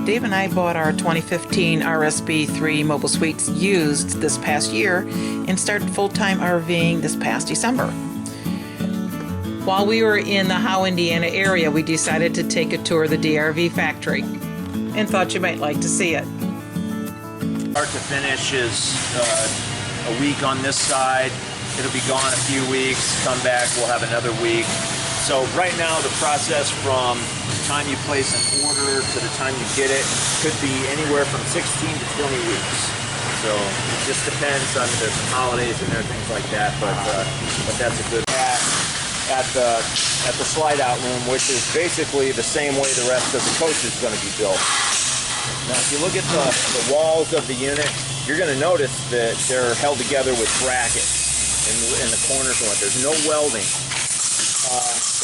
Dave and I bought our 2015 RSB3 mobile suites used this past year and started full-time RVing this past December. While we were in the Howe, Indiana area, we decided to take a tour of the DRV Factory and thought you might like to see it. Start to finish is a week on this side. It'll be gone a few weeks. Come back, we'll have another week. So right now the process from the time you place an order to the time you get it could be anywhere from 16 to 20 weeks. So it just depends. I mean, there's some holidays and there are things like that, but that's a good at the slide out room, which is basically the same way the rest of the coach is going to be built. Now if you look at the walls of the unit, you're going to notice that they're held together with brackets in the corners. There's no welding.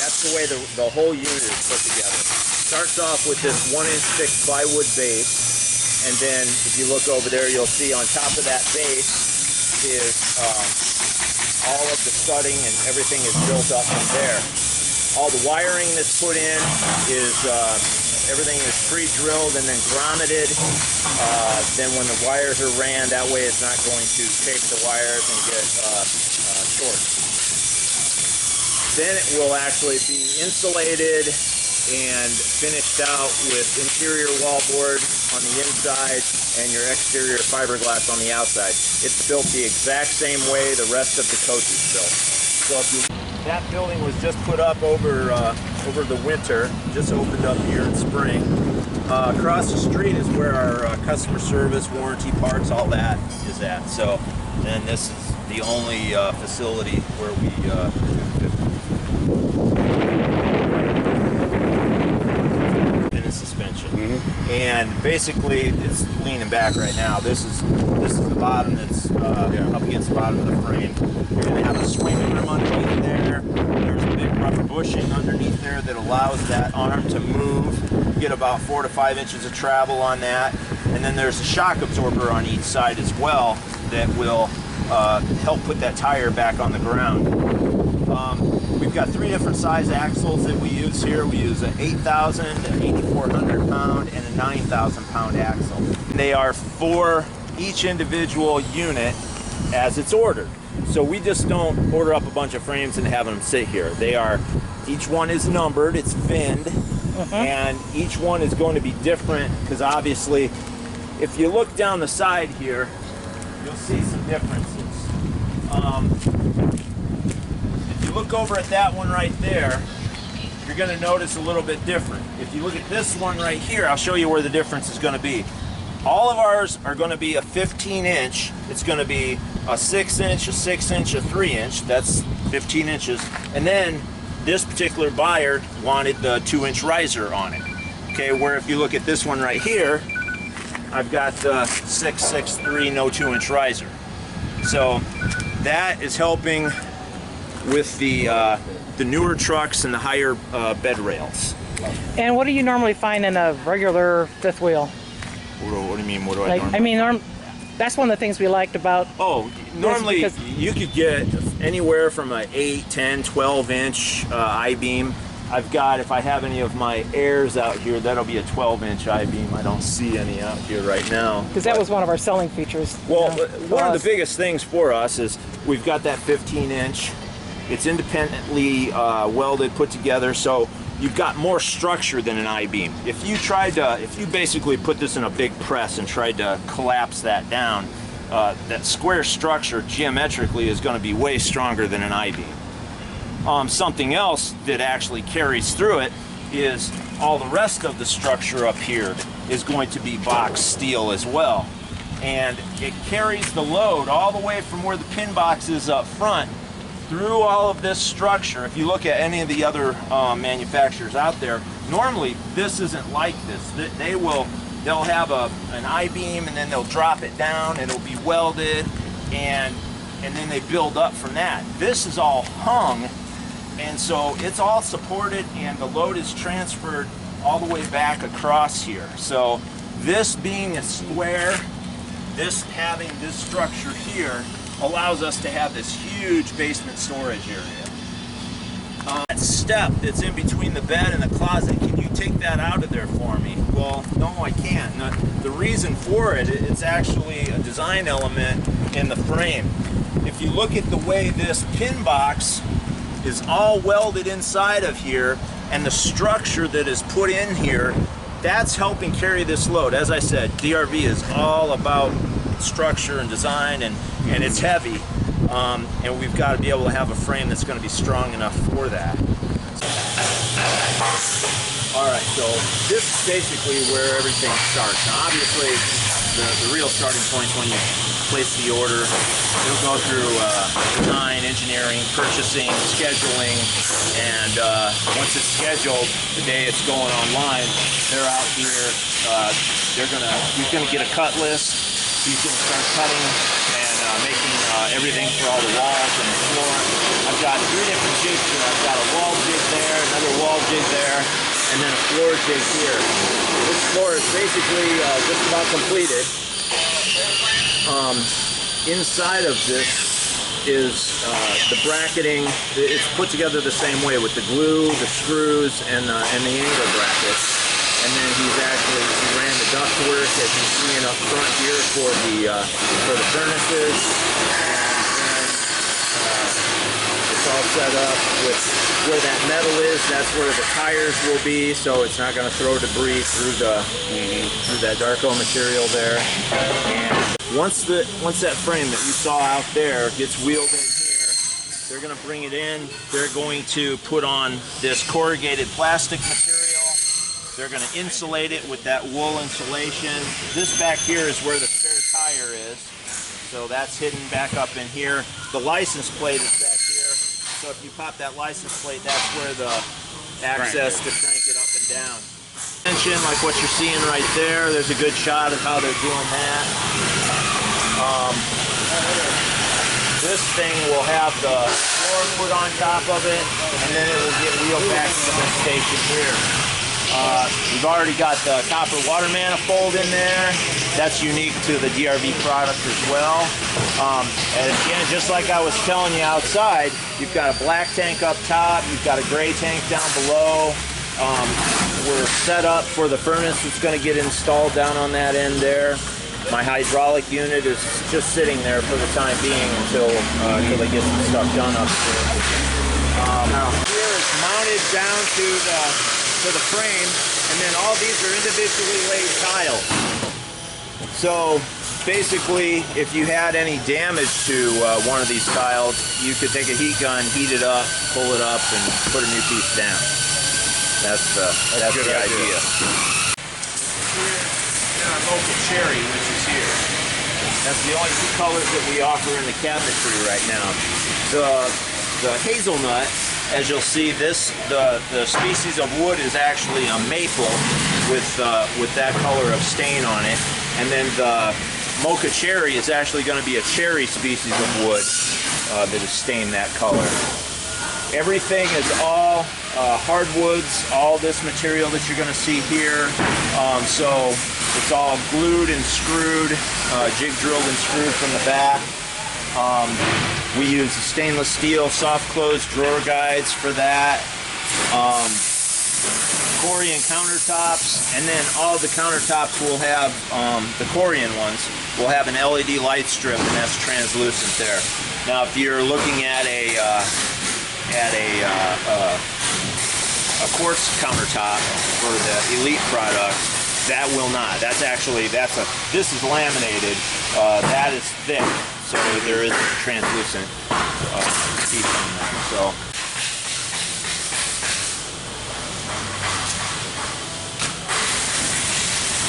That's the way the whole unit is put together. Starts off with this 1-inch thick plywood base, and then if you look over there, you'll see on top of that base is all of the studding, and everything is built up from there. All the wiring that's put in is everything is pre-drilled and then grommeted. Then when the wires are ran, that way it's not going to tape the wires and get short. Then it will actually be insulated and finished out with interior wallboard on the inside and your exterior fiberglass on the outside. It's built the exact same way the rest of the coach is built. So that building was just put up over the winter, just opened up here in spring. Across the street is where our customer service, warranty, parts, all that is at. So then this is the only facility where we suspension. And basically it's leaning back right now. This is the bottom that's up against the bottom of the frame. You're going to have a swing arm underneath there. There's a big rubber bushing underneath there that allows that arm to move. You get about 4 to 5 inches of travel on that. And then there's a shock absorber on each side as well that will help put that tire back on the ground. We've got 3 different size axles that we use here. We use an 8,000, an 8,400 pound, and a 9,000 pound axle. They are for each individual unit as it's ordered. So we just don't order up a bunch of frames and have them sit here. Each one is numbered, it's VINed, and each one is going to be different because obviously if you look down the side here, you'll see some differences. Look over at that one right there, you're going to notice a little bit different. If you look at this one right here, I'll show you where the difference is going to be. All of ours are going to be a 15-inch. It's going to be a 6-inch, a 6-inch, a 3-inch. That's 15 inches. And then this particular buyer wanted the 2-inch riser on it. Okay, where if you look at this one right here, I've got the 6.63 no 2-inch riser. So that is helping with the newer trucks and the higher bed rails. And what do you normally find in a regular fifth wheel? What do you mean? What do I normally? I mean, that's one of the things we liked about. Oh, normally you could get anywhere from an 8, 10, 12-inch I-beam. I've got, if I have any of my Airs out here, that'll be a 12-inch I-beam. I don't see any out here right now. Because that was one of our selling features. Well, one of the biggest things for us is we've got that 15-inch. It's independently welded, put together, so you've got more structure than an I-beam. If you basically put this in a big press and tried to collapse that down, that square structure geometrically is going to be way stronger than an I-beam. Something else that actually carries through it is all the rest of the structure up here is going to be box steel as well. And it carries the load all the way from where the pin box is up front through all of this structure. If you look at any of the other manufacturers out there, normally this isn't like this. They'll have an I-beam and then they'll drop it down, it'll be welded, and then they build up from that. This is all hung, and so it's all supported and the load is transferred all the way back across here. So this being a square, this having this structure here, allows us to have this huge basement storage area. That step that's in between the bed and the closet, can you take that out of there for me? Well, no, I can't. The reason for it, it's actually a design element in the frame. If you look at the way this pin box is all welded inside of here, and the structure that is put in here, that's helping carry this load. As I said, DRV is all about structure and design, and it's heavy. And we've got to be able to have a frame that's going to be strong enough for that. All right, so this is basically where everything starts. Now, obviously, the real starting point is when you place the order. It'll go through design, engineering, purchasing, scheduling, and once it's scheduled, the day it's going online, they're out here. He's gonna get a cut list. He's gonna start cutting and making everything for all the walls and the floor. I've got 3 different jigs here. I've got a wall jig there, another wall jig there, and then a floor jig here. This floor is basically just about completed. Inside of this is the bracketing. It's put together the same way with the glue, the screws, and the angle brackets. And then he ran the ductwork, as you're seeing up front here, for the furnaces. And it's all set up with where that metal is. That's where the tires will be, so it's not going to throw debris through that Darko material there. And once that frame that you saw out there gets wheeled in here, they're going to bring it in. They're going to put on this corrugated plastic material. They're going to insulate it with that wool insulation. This back here is where the spare tire is. So that's hidden back up in here. The license plate is back here. So if you pop that license plate, that's where the access to crank it up and down. Tension, like what you're seeing right there. There's a good shot of how they're doing that. This thing will have the floor put on top of it, and then it will get wheeled back to the station here. We've already got the copper water manifold in there. That's unique to the DRV product as well. And again, just like I was telling you outside, you've got a black tank up top, you've got a gray tank down below. We're set up for the furnace that's going to get installed down on that end there. My hydraulic unit is just sitting there for the time being until they get some stuff done upstairs. Here it's mounted down to the frame, and then all these are individually laid tiles. So basically, if you had any damage to one of these tiles, you could take a heat gun, heat it up, pull it up, and put a new piece down. That's the idea. Here, Mocha Cherry, which is here. That's the only 2 colors that we offer in the cabinetry right now. The hazelnut, as you'll see, the species of wood is actually a maple with that color of stain on it, and then the Mocha Cherry is actually going to be a cherry species of wood that is stained that color. Everything is all hardwoods, all this material that you're going to see here. So it's all glued and screwed, jig drilled and screwed from the back. We use stainless steel soft close drawer guides for that. Corian countertops, and then all the countertops will have, the Corian ones, will have an LED light strip, and that's translucent there. Now if you're looking at a quartz countertop for the Elite product, that will not. This is laminated. That is thick, so there is a translucent piece on that. So.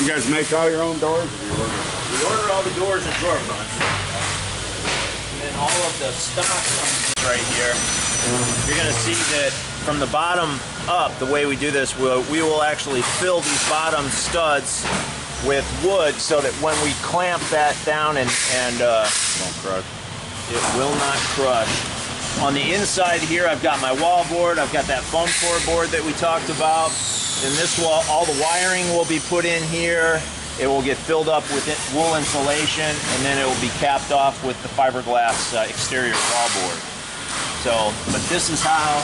You guys make all your own doors? We order all the doors and drawer fronts. And then all of the stock comes right here. You're going to see that from the bottom up, the way we do this, we will actually fill these bottom studs with wood so that when we clamp that down and Won't crush. it will not crush. On the inside here, I've got my wall board. I've got that foam core board that we talked about. In this wall, all the wiring will be put in here. It will get filled up with wool insulation, and then it will be capped off with the fiberglass exterior wall board. So, but this is how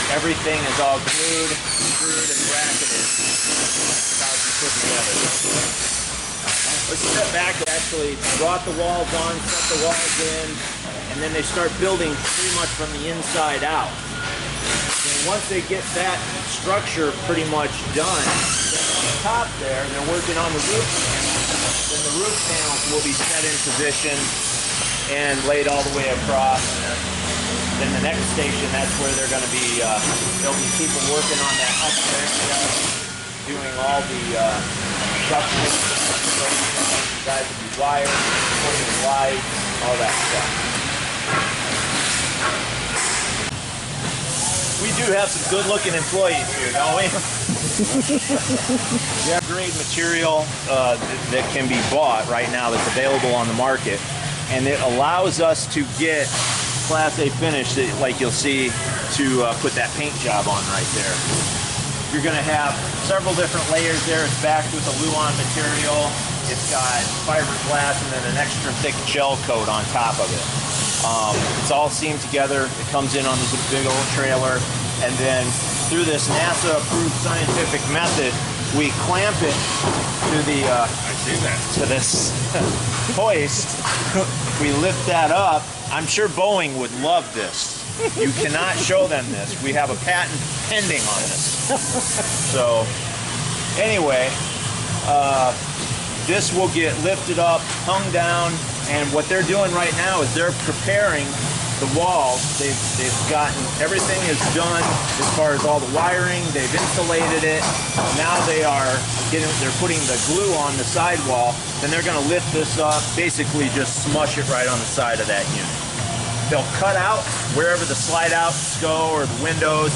Everything is all glued, screwed, and bracketed. That's how it's put together. Let's step back. They actually brought the walls on, set the walls in, and then they start building pretty much from the inside out. And once they get that structure pretty much done, then on the top there, they're working on the roof panels. Then the roof panels will be set in position and laid all the way across. Then the next station, that's where they're going to be, there'll be people working on that upper area, doing all the ducting, guys will be wired, putting lights, all that stuff. We do have some good-looking employees here, don't we? We have great material that can be bought right now that's available on the market, and it allows us to get Class A finish, that, like you'll see, to put that paint job on right there. You're going to have several different layers there. It's backed with a Luan material. It's got fiberglass and then an extra thick gel coat on top of it. It's all seamed together. It comes in on this big old trailer, and then through this NASA-approved scientific method, we clamp it to the to this hoist. We lift that up. I'm sure Boeing would love this. You cannot show them this. We have a patent pending on this. So anyway, this will get lifted up, hung down, and what they're doing right now is they're preparing the walls. They've gotten, everything is done as far as all the wiring. They've insulated it. Now they're putting the glue on the sidewall. Then they're going to lift this up, basically just smush it right on the side of that unit. They'll cut out wherever the slide outs go or the windows.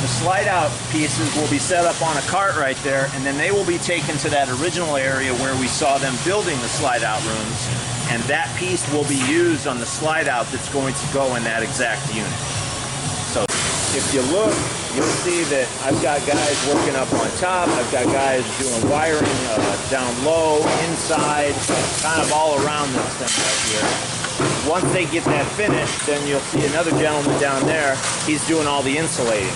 The slide out pieces will be set up on a cart right there, and then they will be taken to that original area where we saw them building the slide out rooms, and that piece will be used on the slide out that's going to go in that exact unit. So if you look, you'll see that I've got guys working up on top, I've got guys doing wiring down low, inside, kind of all around this thing right here. Once they get that finished, then you'll see another gentleman down there, he's doing all the insulating.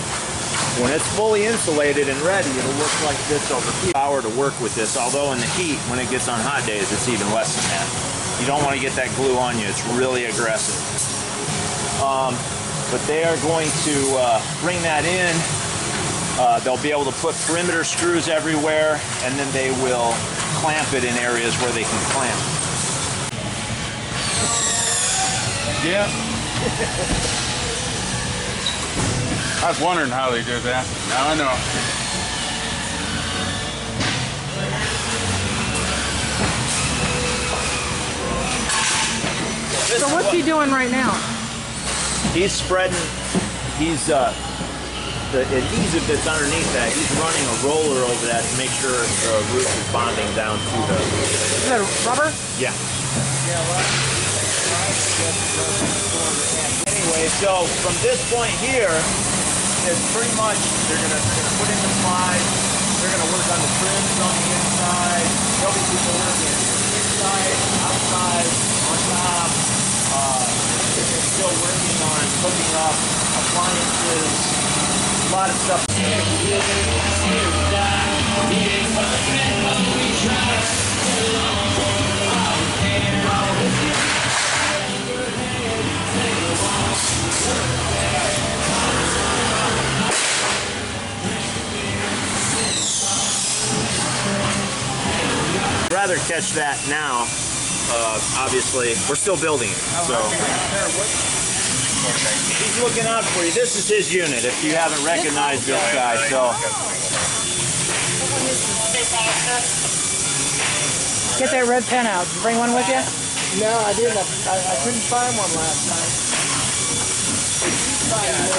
When it's fully insulated and ready, it'll look like this over here. Power to work with this, although in the heat, when it gets on hot days, it's even less than that. You don't want to get that glue on you, it's really aggressive. But they are going to bring that in. They'll be able to put perimeter screws everywhere, and then they will clamp it in areas where they can clamp. Yeah. I was wondering how they did that. Now I know. So what's he doing right now? He's spreading, the adhesive that's underneath that, he's running a roller over that to make sure the roof is bonding down to the... Is that rubber? Yeah. Anyway, so from this point here, it's pretty much, they're gonna put in the slides, they're gonna work on the trims on the inside, there'll be people working inside, outside, on top, they're still working on hooking up appliances, a lot of stuff. Rather catch that now. Obviously, we're still building it. So he's looking out for you. This is his unit. If you haven't recognized this guy, so Get that red pen out. Bring one with you? No, I didn't. I couldn't find one last time.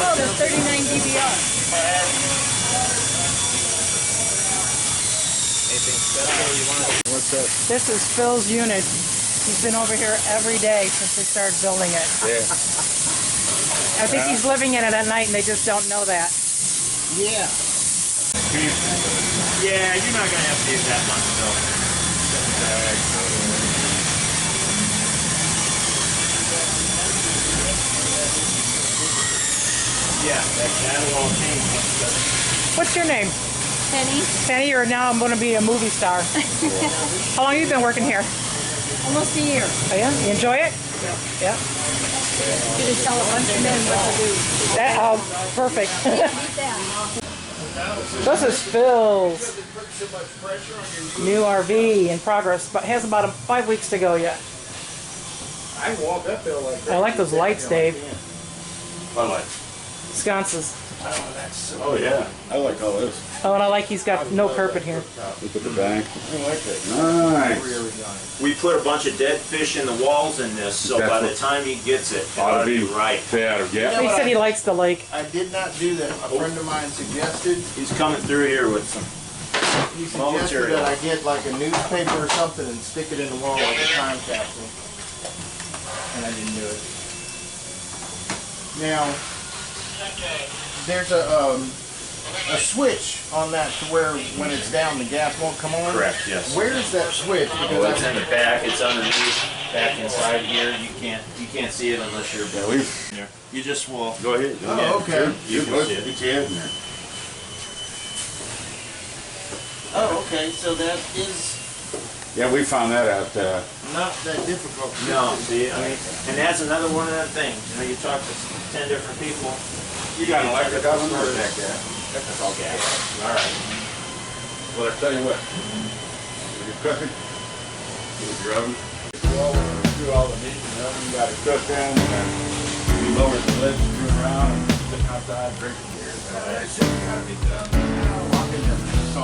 Oh, the 39 DBR. anything special you want to? What's that? This is Phil's unit. He's been over here every day since they started building it. Yeah. I think he's living in it at night and they just don't know that. Yeah. Yeah, you're not gonna have to use that much though. Yeah, that'll all change. What's your name? Penny, Penny, or now I'm going to be a movie star. How long have you been working here? almost a year. Oh, yeah? You enjoy it? Yeah. Gonna tell a bunch of men what to do. That, perfect. Beat that. This is Phil's new RV in progress, but has about 5 weeks to go yet. I walk uphill like that. I like those lights, Dave. I like. Sconces. Oh yeah, I like all this. Oh, and I like he's got no carpet here. Look at the bank. I like that. Nice. We put a bunch of dead fish in the walls in this, so That's by what- the time he gets it, it Ought ought to to be be right. Yeah. He said he likes the lake. I did not do that. A friend of mine suggested, He's coming through here with some. he Small suggested material. that I get like a newspaper or something and stick it in the wall like a time capsule. And I didn't do it. Now, there's a switch on that to where when it's down the gas won't come on. Correct, yes. Where's that switch? Oh, Because it's in the back. It's underneath, back inside here. You can't see it unless you're. Yeah, we. You just will. Go ahead. Oh, okay. You can see it. Get your head in there. Oh, okay. So that is Yeah, we found that out. not that difficult. No, see, I mean, and that's another one of the things. You know, you talk to 10 different people. You got an electric oven or that gas? That's all gas. All right. Well, I tell you what. When you're cooking, with your oven, do all the meat in the oven. You got to cook in, and you lower the lid, screw around, and sit outside drinking beer. That shit's got to be done. Walk in there. So.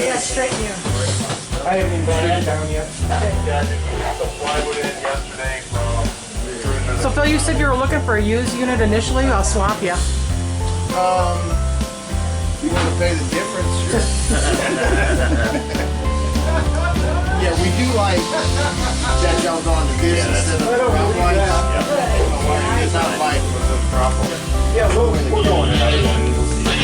Yeah, straighten you. I haven't even got it down yet. So Phil, you said you were looking for a used unit initially. I'll swap you. You want to pay the difference? Sure. Yeah, we do like that y'all gone to this instead of outright. It's not like Yeah, we're going.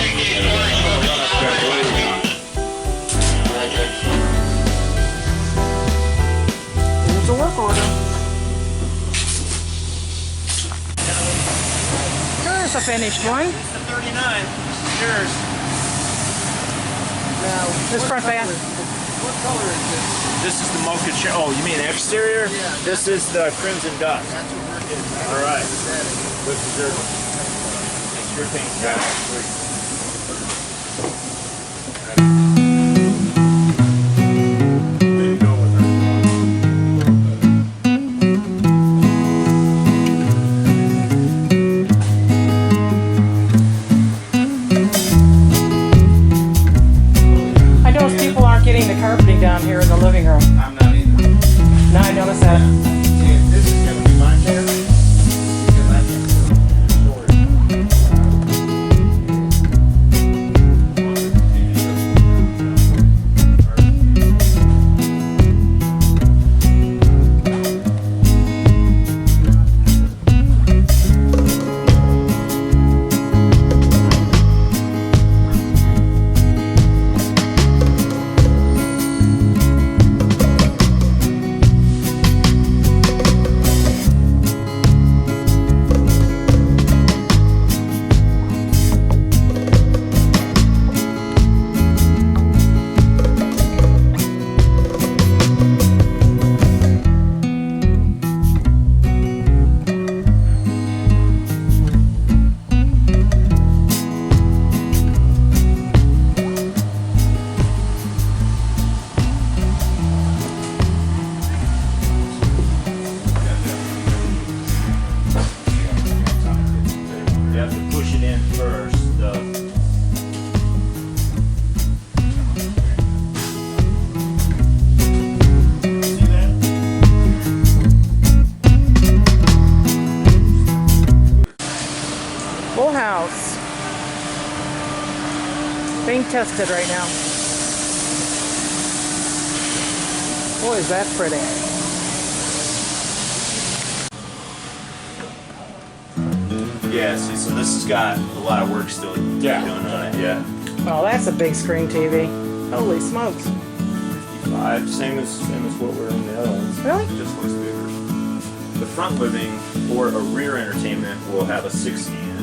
Here's a work order. There's a finished one. The 39. Yours. now. This front bath. What color is this? This is the mocha chair. Oh, you mean exterior? Yeah. This is the crimson dust. That's what we're getting. All right. This is your. It's your pink. I noticed people aren't getting the carpeting down here in the living room. I'm not either. Now I noticed that. See, this is gonna be my chair. Because I can store it. being tested right now. Boy, is that pretty. Yeah, see, so this has got a lot of work still done on it. Yeah. Oh, that's a big screen TV. Holy smokes. 55, same as what we're in the other ones. Really? Just looks bigger. The front living or a rear entertainment will have a 60 inch.